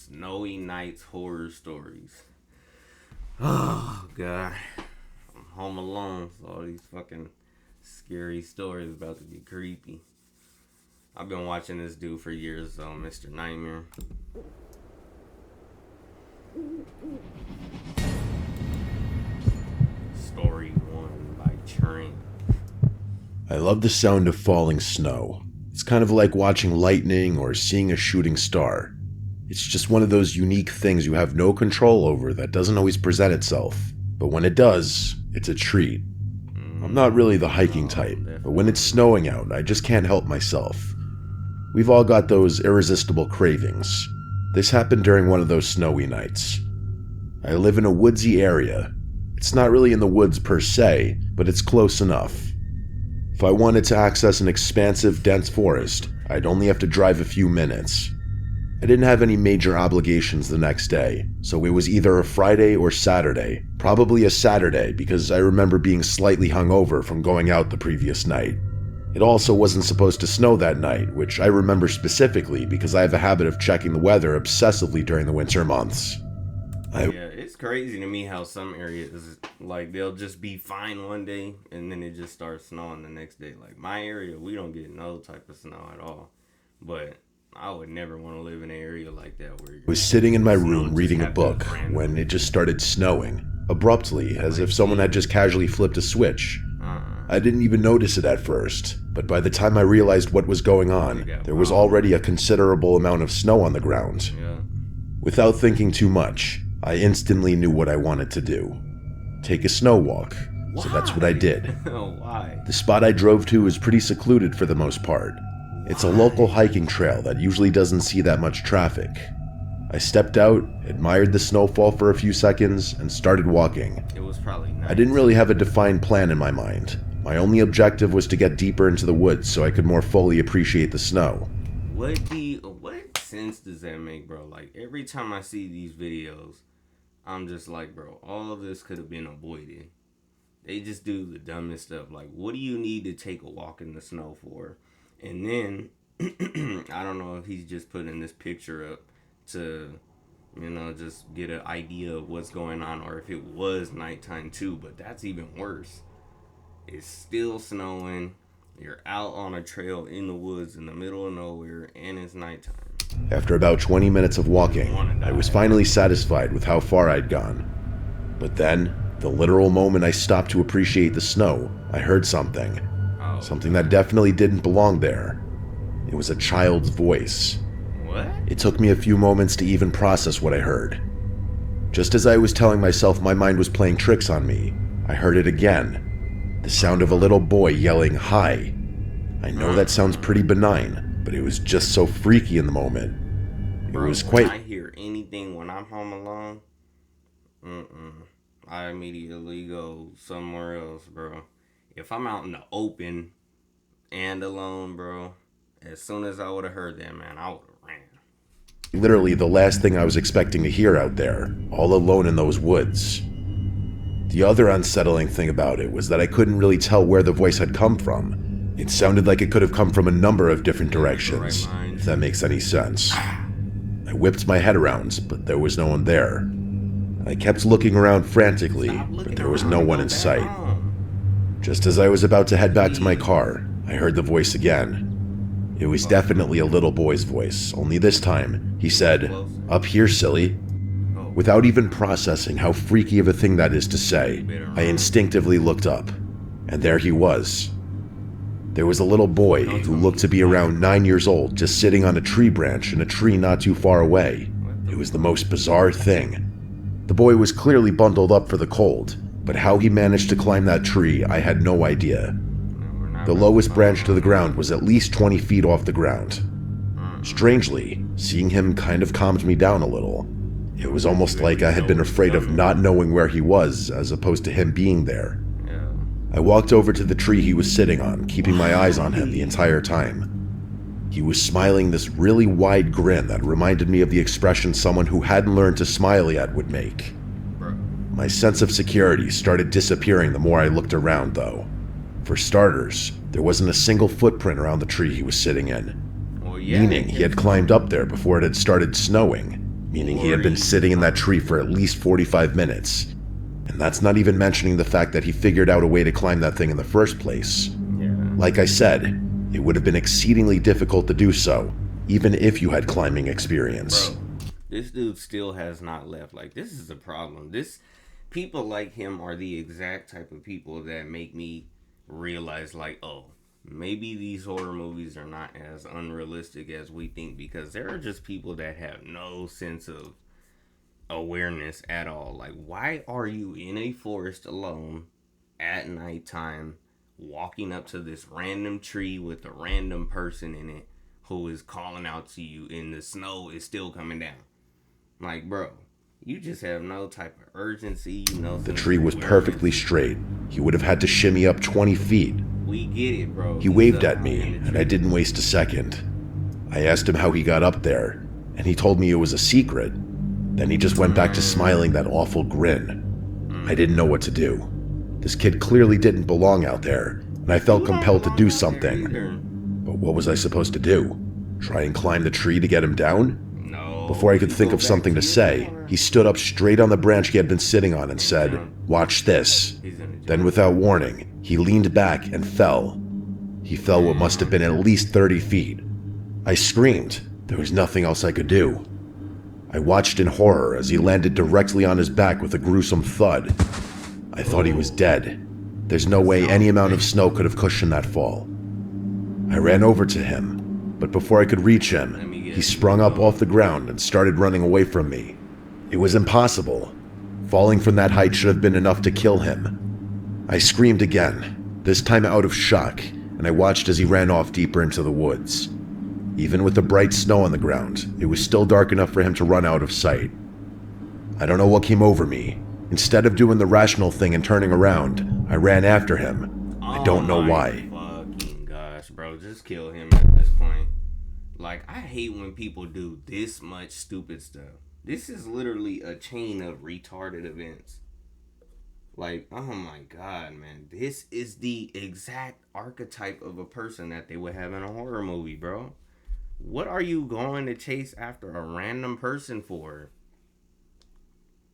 Snowy Nights Horror Stories. Oh, God. I'm home alone, so all these fucking scary stories about to get creepy. I've been watching this dude for years, though, Mr. Nightmare. Story 1 by Trent. I love the sound of falling snow. It's kind of like watching lightning or seeing a shooting star. It's just one of those unique things you have no control over that doesn't always present itself. But when it does, it's a treat. I'm not really the hiking type, but when it's snowing out, I just can't help myself. We've all got those irresistible cravings. This happened during one of those snowy nights. I live in a woodsy area. It's not really in the woods per se, but it's close enough. If I wanted to access an expansive, dense forest, I'd only have to drive a few minutes. I didn't have any major obligations the next day, so it was either a Friday or Saturday. Probably a Saturday because I remember being slightly hungover from going out the previous night. It also wasn't supposed to snow that night, which I remember specifically because I have a habit of checking the weather obsessively during the winter months. Yeah, it's crazy to me how some areas, like, they'll just be fine one day and then it just starts snowing the next day. Like, my area, we don't get no type of snow at all. But I would never want to live in an area like that where I was sitting in my room reading a book when it just started snowing, abruptly, as if someone had just casually flipped a switch. I didn't even notice it at first, but by the time I realized what was going on, there was already a considerable amount of snow on the ground. Yeah. Without thinking too much, I instantly knew what I wanted to do. Take a snow walk. So that's what I did. Why? The spot I drove to is pretty secluded for the most part. It's a local hiking trail that usually doesn't see that much traffic. I stepped out, admired the snowfall for a few seconds, and started walking. It was probably nice. I didn't really have a defined plan in my mind. My only objective was to get deeper into the woods so I could more fully appreciate the snow. What sense does that make, bro? Like, every time I see these videos, I'm just like, bro, all of this could have been avoided. They just do the dumbest stuff. Like, what do you need to take a walk in the snow for? And then, I don't know if he's just putting this picture up to, just get an idea of what's going on, or if it was nighttime too, but that's even worse. It's still snowing. You're out on a trail in the woods in the middle of nowhere, and it's nighttime. After about 20 minutes of walking, I was finally satisfied with how far I'd gone. But then, the literal moment I stopped to appreciate the snow, I heard something. Something that definitely didn't belong there. It was a child's voice. What? It took me a few moments to even process what I heard. Just as I was telling myself my mind was playing tricks on me, I heard it again. The sound of a little boy yelling, "Hi." I know that sounds pretty benign, but it was just so freaky in the moment. It was quite... When I hear anything when I'm home alone, I immediately go somewhere else, bro. If I'm out in the open and alone, bro, as soon as I would have heard that, man, I would have ran. Literally the last thing I was expecting to hear out there, all alone in those woods. The other unsettling thing about it was that I couldn't really tell where the voice had come from. It sounded like it could have come from a number of different directions, if that makes any sense. I whipped my head around, but there was no one there. I kept looking around frantically, but there was no one in sight. Just as I was about to head back to my car, I heard the voice again. It was definitely a little boy's voice, only this time, he said, "Up here, silly." Without even processing how freaky of a thing that is to say, I instinctively looked up, and there he was. There was a little boy who looked to be around 9 years old just sitting on a tree branch in a tree not too far away. It was the most bizarre thing. The boy was clearly bundled up for the cold, but how he managed to climb that tree, I had no idea. The lowest branch to the ground was at least 20 feet off the ground. Strangely, seeing him kind of calmed me down a little. It was almost like I had been afraid of not knowing where he was, as opposed to him being there. I walked over to the tree he was sitting on, keeping my eyes on him the entire time. He was smiling this really wide grin that reminded me of the expression someone who hadn't learned to smile yet would make. My sense of security started disappearing the more I looked around, though. For starters, there wasn't a single footprint around the tree he was sitting in. Meaning he had climbed up there before it had started snowing. meaning he had been sitting in that tree for at least 45 minutes. And that's not even mentioning the fact that he figured out a way to climb that thing in the first place. Yeah. Like I said, it would have been exceedingly difficult to do so, even if you had climbing experience. Bro, this dude still has not left. Like, this is the problem. People like him are the exact type of people that make me realize, like, oh, maybe these horror movies are not as unrealistic as we think, because there are just people that have no sense of awareness at all. Like, why are you in a forest alone at nighttime walking up to this random tree with a random person in it who is calling out to you, and the snow is still coming down? Like, bro, you just have no type of urgency, you know. The tree was perfectly straight. He would have had to shimmy up 20 feet. We get it, bro. He waved at me, and I didn't waste a second. I asked him how he got up there, and he told me it was a secret. Then he just went back to smiling that awful grin. I didn't know what to do. This kid clearly didn't belong out there, and I felt compelled to do something. But what was I supposed to do? Try and climb the tree to get him down? No. Before I could think of something to say, he stood up straight on the branch he had been sitting on and said, "Watch this." Then without warning, he leaned back and fell. He fell what must have been at least 30 feet. I screamed. There was nothing else I could do. I watched in horror as he landed directly on his back with a gruesome thud. I thought he was dead. There's no way any amount of snow could have cushioned that fall. I ran over to him, but before I could reach him, he sprung up off the ground and started running away from me. It was impossible. Falling from that height should have been enough to kill him. I screamed again, this time out of shock, and I watched as he ran off deeper into the woods. Even with the bright snow on the ground, it was still dark enough for him to run out of sight. I don't know what came over me. Instead of doing the rational thing and turning around, I ran after him. I don't know why. Fucking gosh, bro, just kill him at this point. Like, I hate when people do this much stupid stuff. This is literally a chain of retarded events. Like, oh my god, man. This is the exact archetype of a person that they would have in a horror movie, bro. What are you going to chase after a random person for?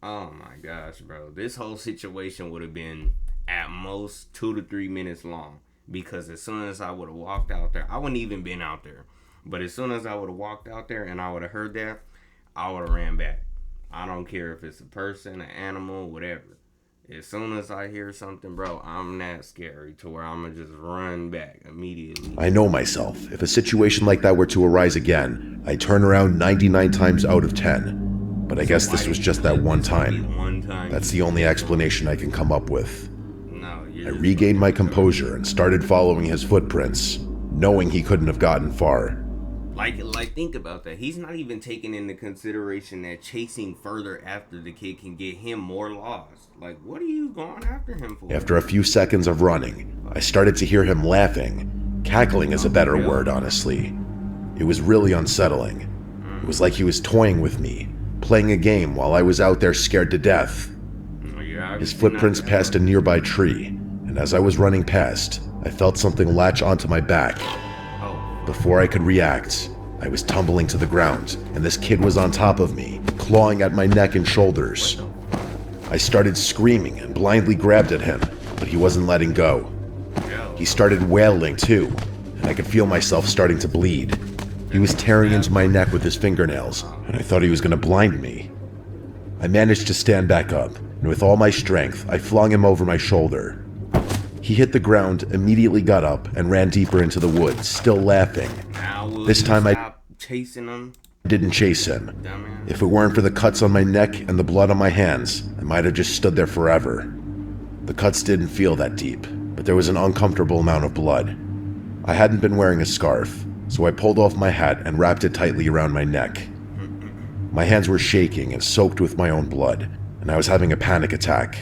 Oh my gosh, bro. This whole situation would have been at most 2 to 3 minutes long. Because as soon as I would have walked out there, I wouldn't even been out there. But as soon as I would have walked out there and I would have heard that, I would have ran back. I don't care if it's a person, an animal, whatever. As soon as I hear something, bro, I'm that scary to where I'm going to just run back immediately. I know myself. If a situation like that were to arise again, I'd turn around 99 times out of 10. But I guess this was just that one time. That's the only explanation I can come up with. I regained my composure and started following his footprints, knowing he couldn't have gotten far. Like, think about that. He's not even taking into consideration that chasing further after the kid can get him more lost. Like, what are you going after him for? After a few seconds of running, I started to hear him laughing. Cackling is a better word, honestly. It was really unsettling. It was like he was toying with me, playing a game while I was out there scared to death. His footprints passed a nearby tree, and as I was running past, I felt something latch onto my back. Before I could react, I was tumbling to the ground, and this kid was on top of me, clawing at my neck and shoulders. I started screaming and blindly grabbed at him, but he wasn't letting go. He started wailing too, and I could feel myself starting to bleed. He was tearing into my neck with his fingernails, and I thought he was going to blind me. I managed to stand back up, and with all my strength, I flung him over my shoulder. He hit the ground, immediately got up, and ran deeper into the woods, still laughing. This time I chasing him. Didn't chase him. If it weren't for the cuts on my neck and the blood on my hands, I might have just stood there forever. The cuts didn't feel that deep, but there was an uncomfortable amount of blood. I hadn't been wearing a scarf, so I pulled off my hat and wrapped it tightly around my neck. My hands were shaking and soaked with my own blood, and I was having a panic attack.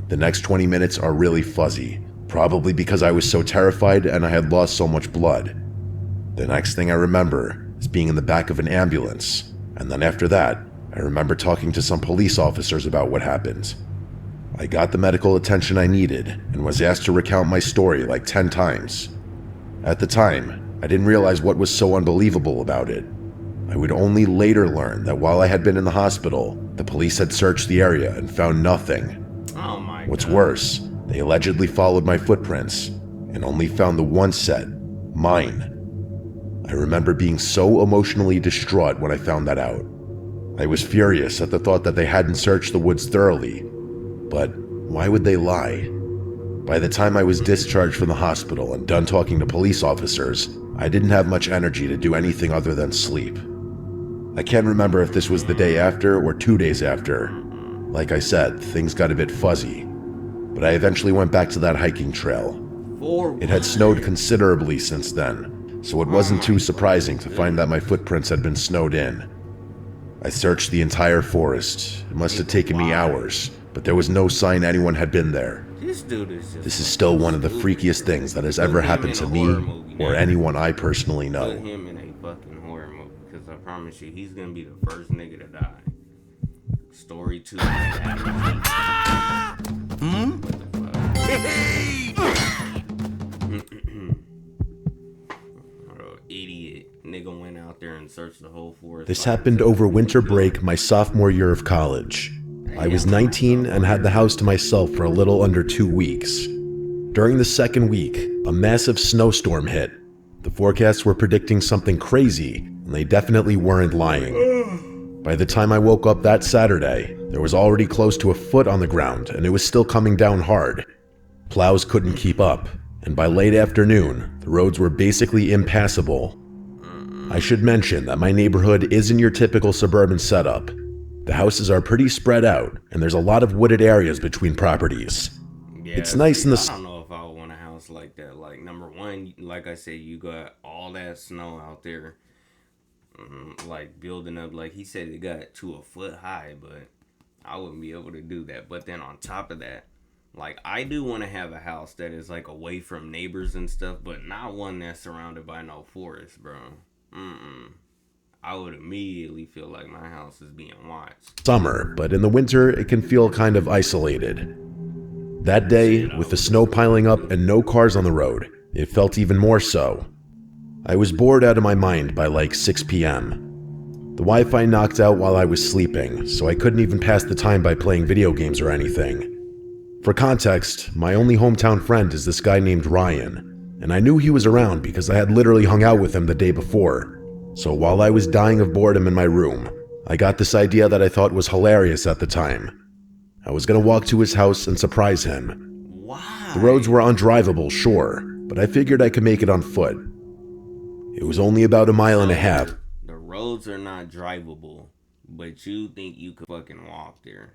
The next 20 minutes are really fuzzy, probably because I was so terrified and I had lost so much blood. The next thing I remember is being in the back of an ambulance, and then after that, I remember talking to some police officers about what happened. I got the medical attention I needed and was asked to recount my story like 10 times. At the time, I didn't realize what was so unbelievable about it. I would only later learn that while I had been in the hospital, the police had searched the area and found nothing. Oh my What's God. worse, they allegedly followed my footprints and only found the one set, mine. I remember being so emotionally distraught when I found that out. I was furious at the thought that they hadn't searched the woods thoroughly, but why would they lie? By the time I was discharged from the hospital and done talking to police officers, I didn't have much energy to do anything other than sleep. I can't remember if this was the day after or 2 days after. Like I said, things got a bit fuzzy, but I eventually went back to that hiking trail. It had snowed considerably since then, so it wasn't too surprising to find that my footprints had been snowed in. I searched the entire forest. It must have taken me hours, but there was no sign anyone had been there. This is still one of the freakiest things that has ever happened to me or anyone I personally know. Put him in a fucking horror movie, because I promise you, he's gonna be the first nigga to die. Story 2. What the fuck? Oh, idiot. Nigga went out there and searched the whole forest. This happened over winter break my sophomore year of college. I was 19 and had the house to myself for a little under 2 weeks. During the second week, a massive snowstorm hit. The forecasts were predicting something crazy, and they definitely weren't lying. By the time I woke up that Saturday, there was already close to a foot on the ground, and it was still coming down hard. Plows couldn't keep up, and by late afternoon, the roads were basically impassable. I should mention that my neighborhood isn't your typical suburban setup. The houses are pretty spread out, and there's a lot of wooded areas between properties. Yeah, It's nice in the... I don't know if I would want a house like that. Like, number one, like I said, you got all that snow out there. Like, building up. Like, he said it got to a foot high, but I wouldn't be able to do that. But then on top of that, like, I do want to have a house that is, like, away from neighbors and stuff, but not one that's surrounded by no forest, bro. I would immediately feel like my house is being watched. Summer, but in the winter, it can feel kind of isolated. That day, with the snow piling up and no cars on the road, it felt even more so. I was bored out of my mind by like 6 p.m. The Wi-Fi knocked out while I was sleeping, so I couldn't even pass the time by playing video games or anything. For context, my only hometown friend is this guy named Ryan, and I knew he was around because I had literally hung out with him the day before. So while I was dying of boredom in my room, I got this idea that I thought was hilarious at the time. I was gonna walk to his house and surprise him. Why? The roads were undrivable, sure, but I figured I could make it on foot. It was only about a mile and a half. The roads are not drivable, but you think you could fucking walk there.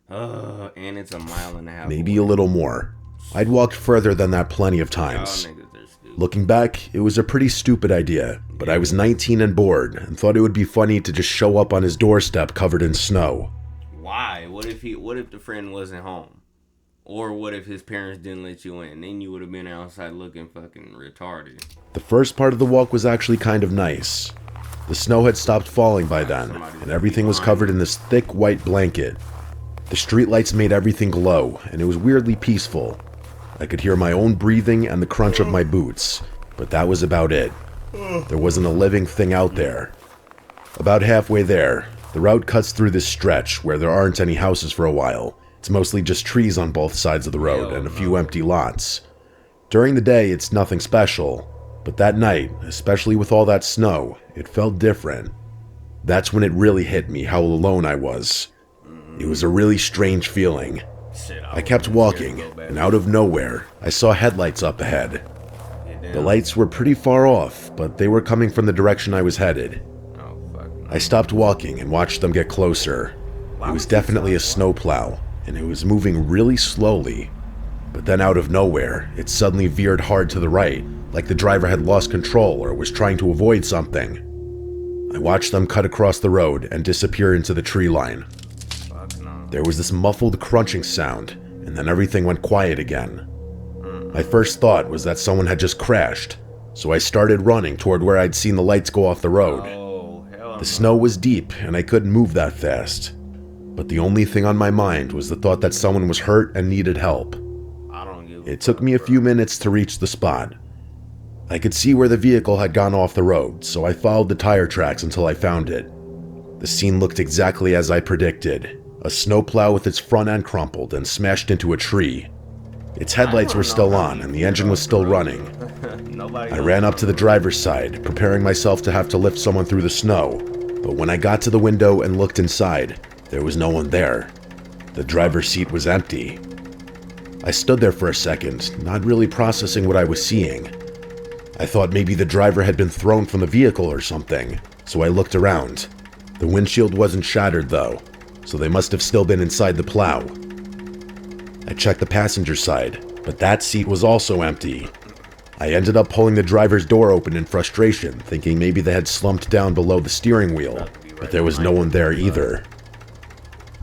And it's a mile and a half. Maybe a little more. I'd walked further than that plenty of times. Y'all niggas are stupid. Looking back, it was a pretty stupid idea, but I was 19 and bored and thought it would be funny to just show up on his doorstep covered in snow. Why? What if the friend wasn't home? Or what if his parents didn't let you in? Then you would have been outside looking fucking retarded. The first part of the walk was actually kind of nice. The snow had stopped falling by then, and everything was covered in this thick white blanket. The streetlights made everything glow, and it was weirdly peaceful. I could hear my own breathing and the crunch of my boots, but that was about it. There wasn't a living thing out there. About halfway there, the route cuts through this stretch where there aren't any houses for a while. It's mostly just trees on both sides of the road and a few empty lots. During the day, it's nothing special, but that night, especially with all that snow, it felt different. That's when it really hit me how alone I was. It was a really strange feeling. I kept walking, and out of nowhere, I saw headlights up ahead. The lights were pretty far off, but they were coming from the direction I was headed. I stopped walking and watched them get closer. It was definitely a snowplow, and it was moving really slowly. But then out of nowhere, it suddenly veered hard to the right, like the driver had lost control or was trying to avoid something. I watched them cut across the road and disappear into the tree line. There was this muffled crunching sound, and then everything went quiet again. My first thought was that someone had just crashed, so I started running toward where I'd seen the lights go off the road. The snow was deep, and I couldn't move that fast. But the only thing on my mind was the thought that someone was hurt and needed help. It took me a few minutes to reach the spot. I could see where the vehicle had gone off the road, so I followed the tire tracks until I found it. The scene looked exactly as I predicted. A snowplow with its front end crumpled and smashed into a tree. Its headlights were still on and the engine was still running. I ran up to the driver's side, preparing myself to have to lift someone through the snow, but when I got to the window and looked inside, there was no one there. The driver's seat was empty. I stood there for a second, not really processing what I was seeing. I thought maybe the driver had been thrown from the vehicle or something, so I looked around. The windshield wasn't shattered though, so they must have still been inside the plow. I checked the passenger side, but that seat was also empty. I ended up pulling the driver's door open in frustration, thinking maybe they had slumped down below the steering wheel, but there was no one there either.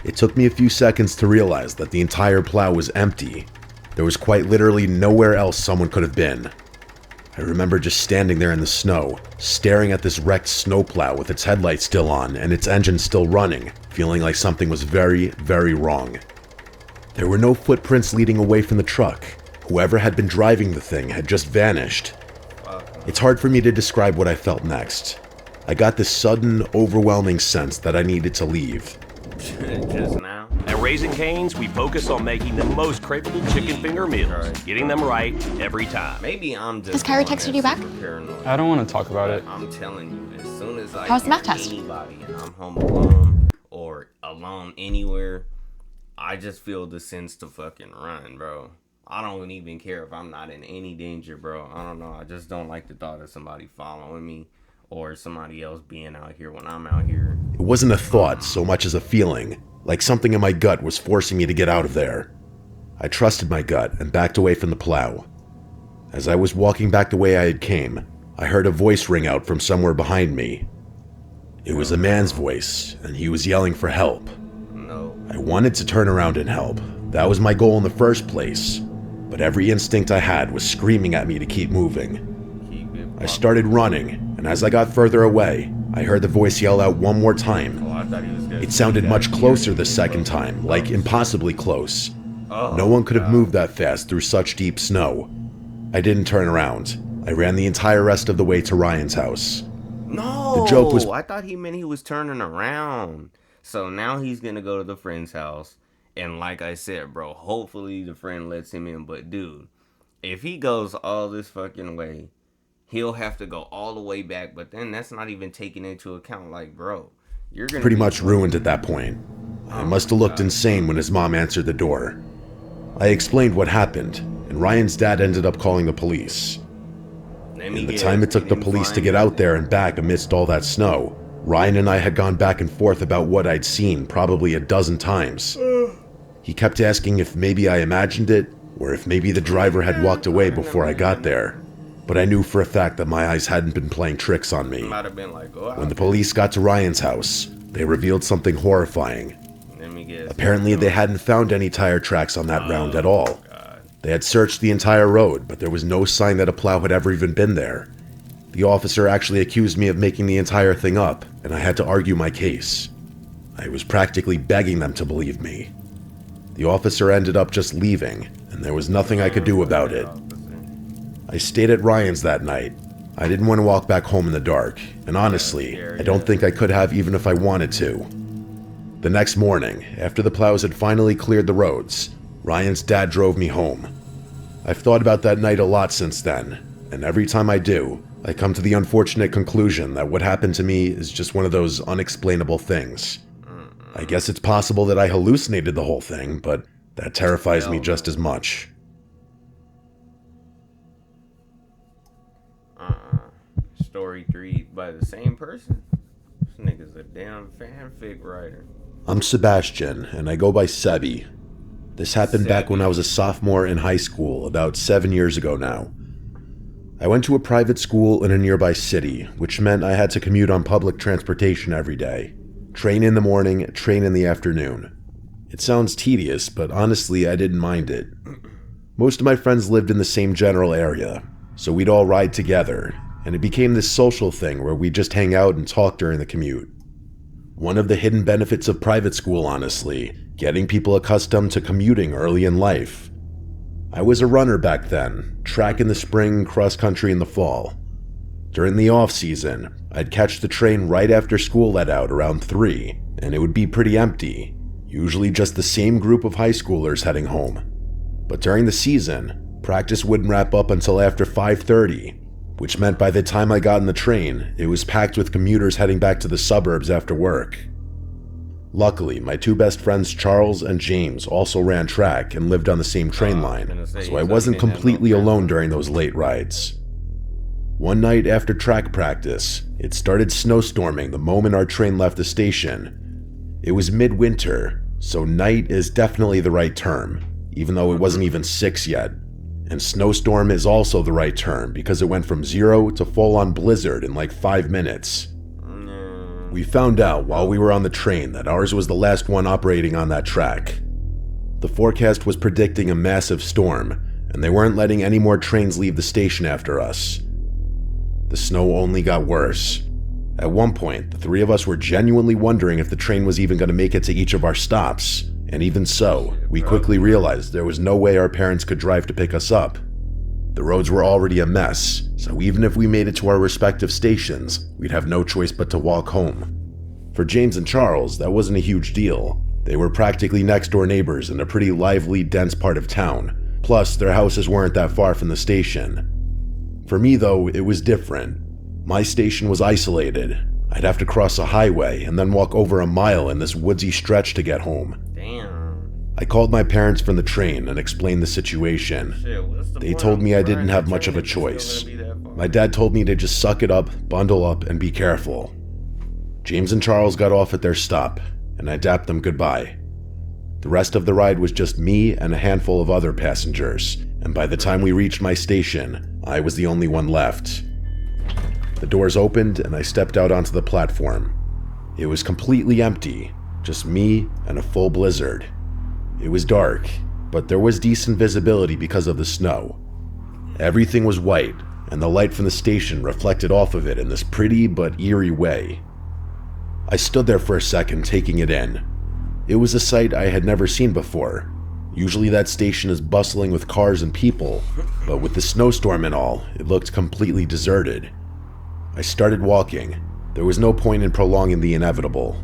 It took me a few seconds to realize that the entire plow was empty. There was quite literally nowhere else someone could have been. I remember just standing there in the snow, staring at this wrecked snowplow with its headlights still on and its engine still running, feeling like something was very, very wrong. There were no footprints leading away from the truck. Whoever had been driving the thing had just vanished. It's hard for me to describe what I felt next. I got this sudden, overwhelming sense that I needed to leave. Just now. At Raising Cane's, we focus on making the most craveable chicken finger meals, getting them right every time. Maybe I'm just. Has Kyrie texted you back? Paranoid. I don't want to talk about it. I'm telling you, as soon as I How's the hear math test? anybody and I'm home alone or alone anywhere, I just feel the sense to fucking run, bro. I don't even care if I'm not in any danger, bro. I don't know. I just don't like the thought of somebody following me or somebody else being out here when I'm out here. It wasn't a thought so much as a feeling, like something in my gut was forcing me to get out of there. I trusted my gut and backed away from the plow. As I was walking back the way I had came, I heard a voice ring out from somewhere behind me. It was a man's voice, and he was yelling for help. No. I wanted to turn around and help. That was my goal in the first place. But every instinct I had was screaming at me to keep moving. I started running, and as I got further away, I heard the voice yell out one more time. I thought he was good. It sounded much closer the second time, like impossibly close. No one could have moved that fast through such deep snow. I didn't turn around. I ran the entire rest of the way to Ryan's house. No, The joke was- I thought he meant he was turning around. So now he's gonna go to the friend's house, and like I said, bro, hopefully the friend lets him in. But dude, if he goes all this fucking way, he'll have to go all the way back. But then that's not even taking into account, like, bro, you're gonna Pretty be much ruined at that point. I must have looked insane when his mom answered the door. I explained what happened, and Ryan's dad ended up calling the police. In the time it took the police to get out there and back amidst all that snow, Ryan and I had gone back and forth about what I'd seen probably a dozen times. He kept asking if maybe I imagined it, or if maybe the driver had walked away before I got there. But I knew for a fact that my eyes hadn't been playing tricks on me. Might have been like, oh, When the police got to Ryan's house, they revealed something horrifying. let me guess. Apparently they hadn't found any tire tracks on that round at all. They had searched the entire road, but there was no sign that a plow had ever even been there. The officer actually accused me of making the entire thing up, and I had to argue my case. I was practically begging them to believe me. The officer ended up just leaving, and there was nothing I could do about it. I stayed at Ryan's that night. I didn't want to walk back home in the dark, and honestly, I don't think I could have even if I wanted to. The next morning, after the plows had finally cleared the roads, Ryan's dad drove me home. I've thought about that night a lot since then, and every time I do, I come to the unfortunate conclusion that what happened to me is just one of those unexplainable things. I guess it's possible that I hallucinated the whole thing, but that terrifies me just as much. Story 3 by the same person? This nigga's a damn fanfic writer. I'm Sebastian, and I go by Sebi. This happened back when I was a sophomore in high school, about 7 years ago now. I went to a private school in a nearby city, which meant I had to commute on public transportation every day. Train in the morning, train in the afternoon. It sounds tedious, but honestly, I didn't mind it. Most of my friends lived in the same general area, so we'd all ride together, and it became this social thing where we'd just hang out and talk during the commute. One of the hidden benefits of private school, honestly, getting people accustomed to commuting early in life. I was a runner back then, track in the spring, cross country in the fall. During the off-season, I'd catch the train right after school let out around 3, and it would be pretty empty, usually just the same group of high schoolers heading home. But during the season, practice wouldn't wrap up until after 5:30, which meant by the time I got in the train, it was packed with commuters heading back to the suburbs after work. Luckily, my two best friends Charles and James also ran track and lived on the same train line, so I wasn't completely alone during those late rides. One night after track practice, it started snowstorming the moment our train left the station. It was midwinter, so night is definitely the right term, even though it wasn't even 6 yet. And snowstorm is also the right term because it went from 0 to full-on blizzard in like 5 minutes. We found out while we were on the train that ours was the last one operating on that track. The forecast was predicting a massive storm, and they weren't letting any more trains leave the station after us. The snow only got worse. At one point, the three of us were genuinely wondering if the train was even going to make it to each of our stops, and even so, we quickly realized there was no way our parents could drive to pick us up. The roads were already a mess, so even if we made it to our respective stations, we'd have no choice but to walk home. For James and Charles, that wasn't a huge deal. They were practically next-door neighbors in a pretty lively, dense part of town, plus their houses weren't that far from the station. For me, though, it was different. My station was isolated. I'd have to cross a highway and then walk over a mile in this woodsy stretch to get home. Damn. I called my parents from the train and explained the situation. They told me I didn't have much of a choice. My dad told me to just suck it up, bundle up, and be careful. James and Charles got off at their stop, and I dapped them goodbye. The rest of the ride was just me and a handful of other passengers, and by the time we reached my station, I was the only one left. The doors opened and I stepped out onto the platform. It was completely empty, just me and a full blizzard. It was dark, but there was decent visibility because of the snow. Everything was white, and the light from the station reflected off of it in this pretty but eerie way. I stood there for a second, taking it in. It was a sight I had never seen before. Usually that station is bustling with cars and people, but with the snowstorm and all, it looked completely deserted. I started walking. There was no point in prolonging the inevitable.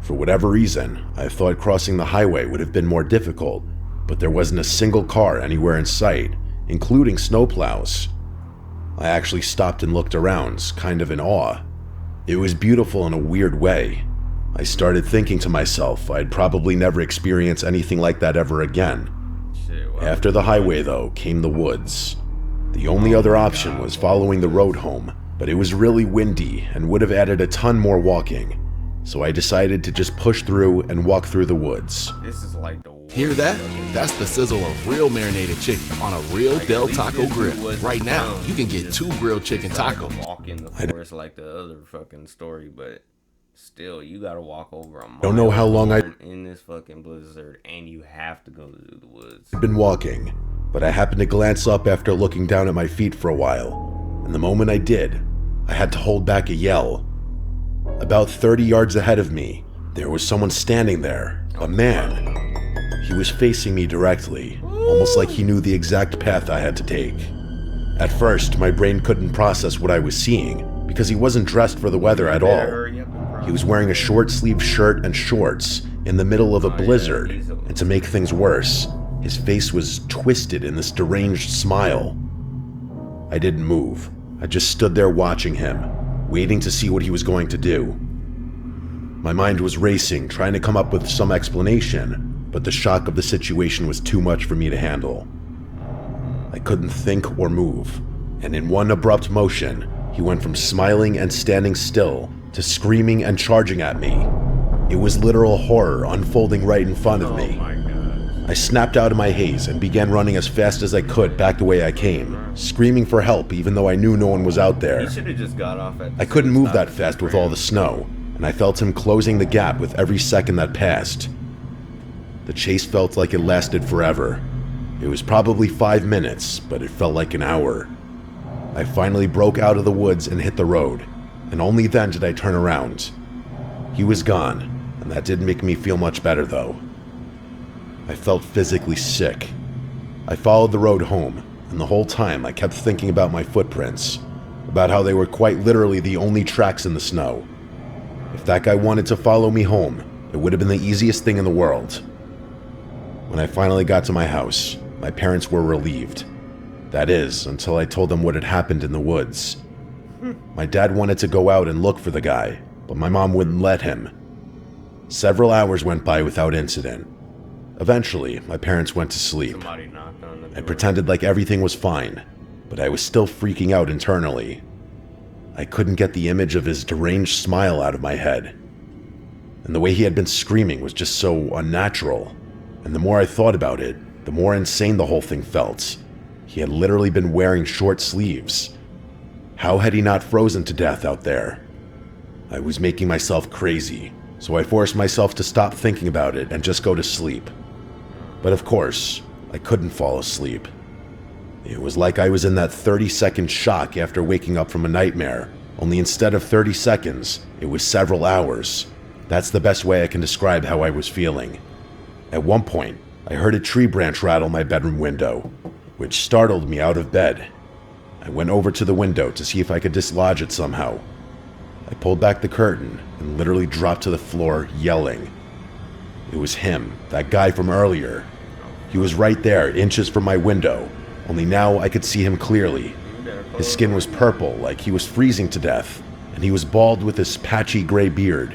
For whatever reason, I thought crossing the highway would have been more difficult, but there wasn't a single car anywhere in sight, including snowplows. I actually stopped and looked around, kind of in awe. It was beautiful in a weird way. I started thinking to myself I'd probably never experience anything like that ever again. After the highway, though, came the woods. The only other option was following the road home, but it was really windy and would have added a ton more walking. So I decided to just push through and walk through the woods. This is like the Hear that? That's the sizzle of real marinated chicken on a real Del Taco grill. Right now, you can get 2 grilled chicken tacos. Walk in the forest like the other fucking story, but still, you gotta walk over a mile. Don't know how long I'd in this fucking blizzard, and you have to go through the woods. been walking, but I happened to glance up after looking down at my feet for a while, and the moment I did, I had to hold back a yell. About 30 yards ahead of me, there was someone standing there, a man. He was facing me directly, almost like he knew the exact path I had to take. At first, my brain couldn't process what I was seeing, because he wasn't dressed for the weather at all. He was wearing a short-sleeved shirt and shorts in the middle of a blizzard, and to make things worse, his face was twisted in this deranged smile. I didn't move. I just stood there watching him, waiting to see what he was going to do. My mind was racing, trying to come up with some explanation, but the shock of the situation was too much for me to handle. I couldn't think or move, and in one abrupt motion, he went from smiling and standing still to screaming and charging at me. It was literal horror unfolding right in front of me. I snapped out of my haze and began running as fast as I could back the way I came, screaming for help even though I knew no one was out there. He should have just got off at I couldn't move that fast with all the snow, and I felt him closing the gap with every second that passed. The chase felt like it lasted forever. It was probably 5 minutes, but it felt like an hour. I finally broke out of the woods and hit the road, and only then did I turn around. He was gone, and that didn't make me feel much better though. I felt physically sick. I followed the road home, and the whole time I kept thinking about my footprints, about how they were quite literally the only tracks in the snow. If that guy wanted to follow me home, it would have been the easiest thing in the world. When I finally got to my house, my parents were relieved. That is, until I told them what had happened in the woods. My dad wanted to go out and look for the guy, but my mom wouldn't let him. Several hours went by without incident. Eventually, my parents went to sleep. Somebody knocked on the door. I pretended like everything was fine, but I was still freaking out internally. I couldn't get the image of his deranged smile out of my head. And the way he had been screaming was just so unnatural. And the more I thought about it, the more insane the whole thing felt. He had literally been wearing short sleeves. How had he not frozen to death out there? I was making myself crazy, so I forced myself to stop thinking about it and just go to sleep. But of course, I couldn't fall asleep. It was like I was in that 30-second shock after waking up from a nightmare, only instead of 30 seconds, it was several hours. That's the best way I can describe how I was feeling. At one point, I heard a tree branch rattle my bedroom window, which startled me out of bed. I went over to the window to see if I could dislodge it somehow. I pulled back the curtain and literally dropped to the floor, yelling. It was him, that guy from earlier. He was right there, inches from my window, only now I could see him clearly. His skin was purple, like he was freezing to death, and he was bald with this patchy gray beard.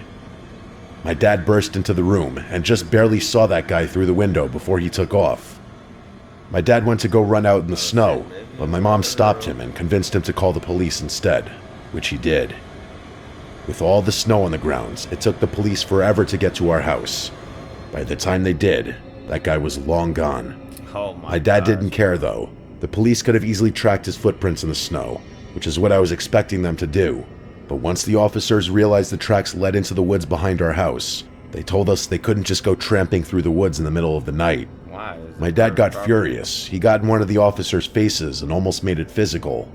My dad burst into the room and just barely saw that guy through the window before he took off. My dad went to go run out in the snow, but my mom stopped him and convinced him to call the police instead, which he did. With all the snow on the grounds, it took the police forever to get to our house. By the time they did, that guy was long gone. Oh My dad didn't care though. The police could have easily tracked his footprints in the snow, which is what I was expecting them to do. But once the officers realized the tracks led into the woods behind our house, they told us they couldn't just go tramping through the woods in the middle of the night. Why? My dad got furious. He got in one of the officers' faces and almost made it physical.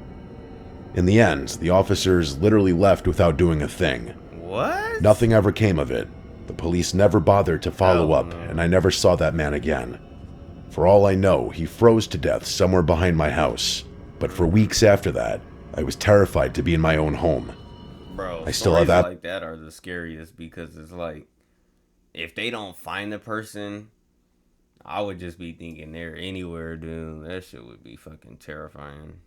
In the end, the officers literally left without doing a thing. What? Nothing ever came of it. The police never bothered to follow up, no. and I never saw that man again. For all I know, he froze to death somewhere behind my house. But for weeks after that, I was terrified to be in my own home. Bro, I still have that. like that are the scariest because it's like, if they don't find the person, I would just be thinking they're anywhere, dude. That shit would be fucking terrifying.